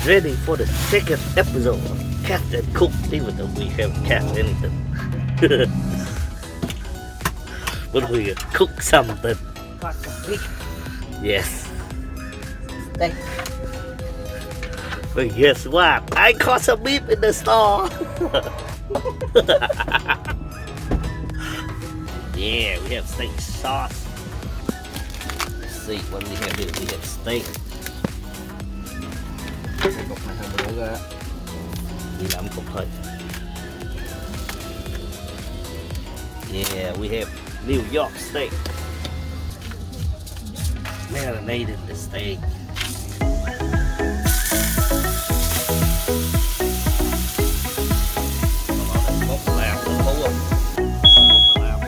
ready for the second episode of Cat and Cook, even though we haven't cast anything. But we can cook something. Got some big Yes. steak. But guess what? I caught some beef in the store. Yeah, we have steak sauce. Let's see what we have here. We have steak. Một mặt hàng bữa ra. 15 cục thôi. Yeah, we have New York steak. Marinated the steak. Mốt làm nó thú không? Mốt làm.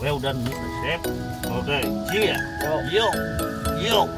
Well done, Mr. Chef. Okay, cheers. Yo, yo.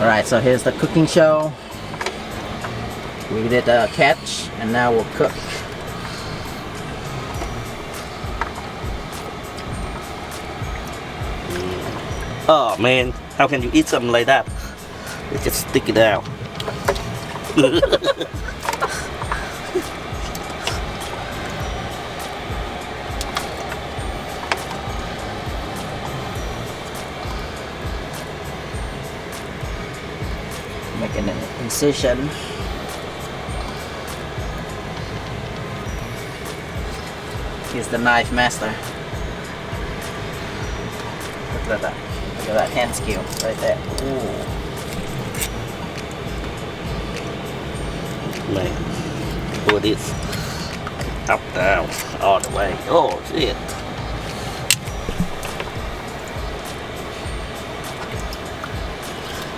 Alright, so here's the cooking show. We did a catch and now we'll cook. Oh man, how can you eat something like that? You just stick it out. Making an incision. He's the knife master. Look at that. Look at that hand skill right there. Ooh. Man, do this. Up, down, all the way. Oh shit.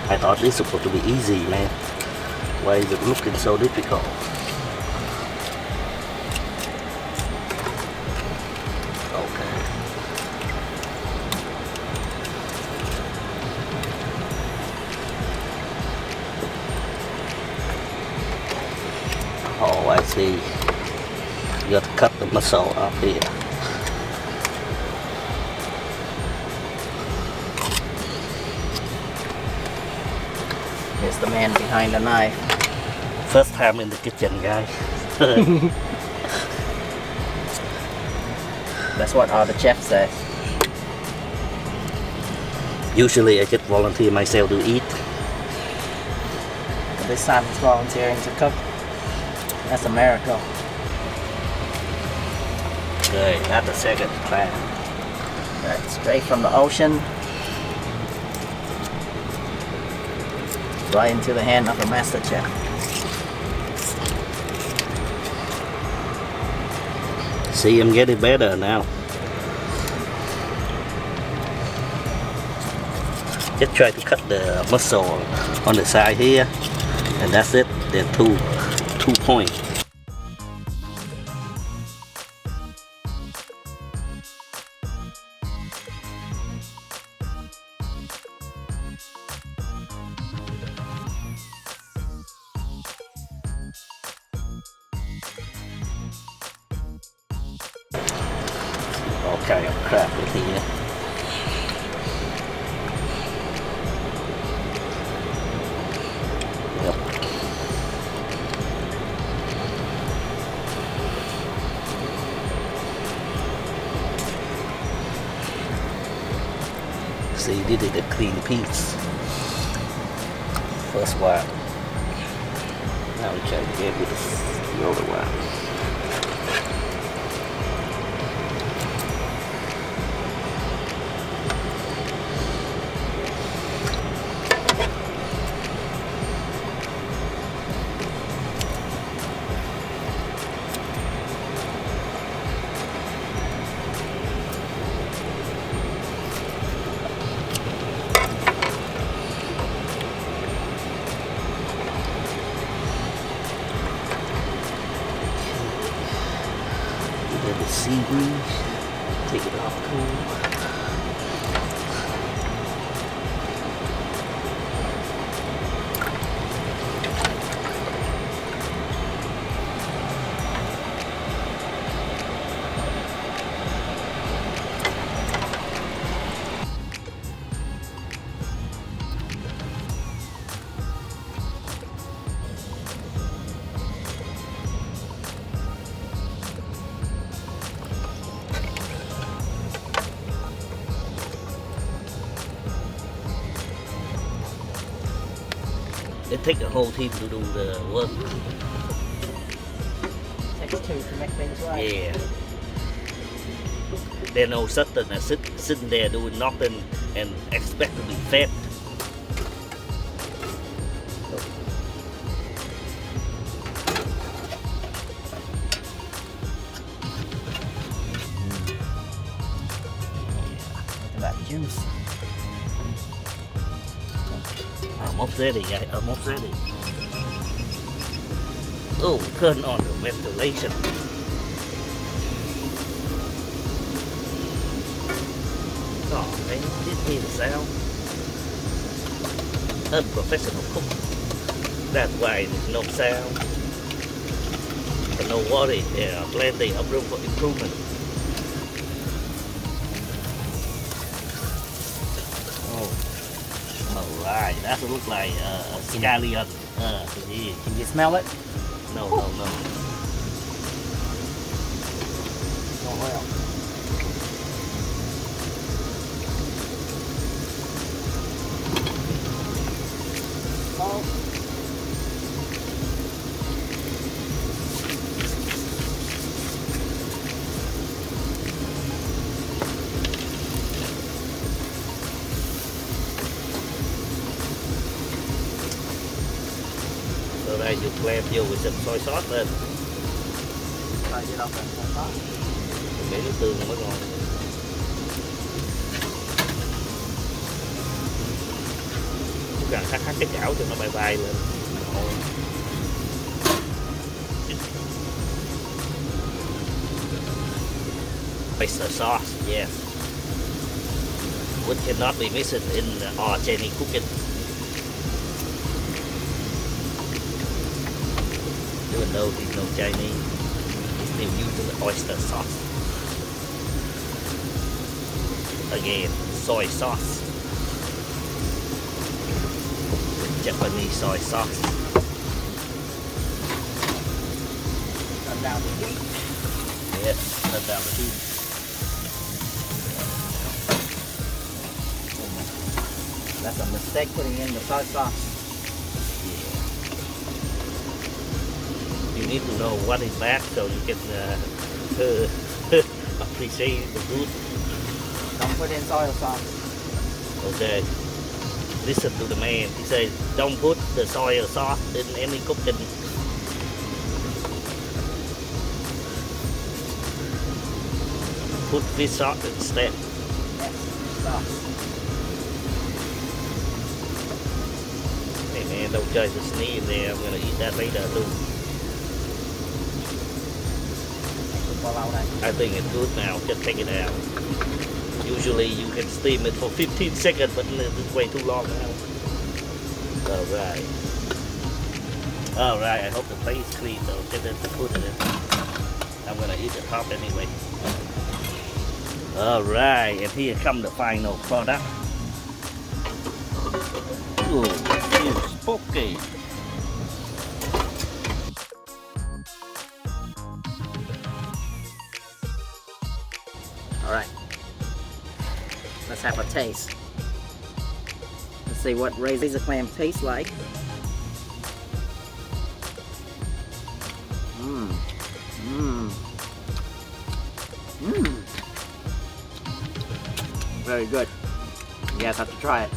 I thought this was supposed to be easy, man. Why is it looking so difficult? Okay. Oh, I see. You got to cut the muscle up here. Here's the man behind the knife. First time in the kitchen, guys. That's what all the chefs say. Usually I just volunteer myself to eat. But this time he's volunteering to cook. That's a miracle. Okay, that's the second clam. Right, straight from the ocean. Right into the hand of a master chef. See, I'm getting better now. Just try to cut the muscle on the side here, and that's it. Then two points. Okay, I'll crack it here. Yep. See, this is a clean piece. First one. Now we try to get with the other one. The seaweed, take it off cool. It takes a whole team to do the work. Takes two to make things right. Yeah. There's no certain sitting there doing nothing and expect to be fed. Look at that juice. Almost ready, guys. Almost ready. Oh, turn on the ventilation. Oh man, didn't hear the sound. unprofessional cook. That's why there's no sound. But no worry, there are plenty of room for improvement. Oh, alright, that looks like scallion. Yeah. Can you smell it? No. Oh well. Salt. So đây you clam vô with some soy sauce lên. Rồi vậy đâu cần soy sauce. Để nước tương mới ngon. Chúng ta khắc cái chảo cho nó bay bay lên. Oyster sauce, yes. Which cannot be missing in Chinese cooking. Even though he's no Chinese, he's still using the oyster sauce. Again, soy sauce. Japanese soy sauce. Turn down the heat. Yes, turn down the heat. That's a mistake putting in the soy sauce. You need to know what is bad so you can appreciate the good. Don't put in soy sauce. Okay. Listen to the man. He says, don't put the soy sauce in any cooking. Put fish sauce instead. Yes, sauce. Hey man, don't judge the sneeze in there. I'm gonna eat that later too. I think it's good now. Just take it out. Usually you can steam it for 15 seconds, but it's way too long now. Alright. Alright, I hope the plate is clean though. Get them to put it in. I'm gonna eat the top anyway. Alright, and here comes the final product. Ooh, it's spooky. Alright. Let's have a taste. Let's see what razor clam tastes like. Very good. You guys have to try it.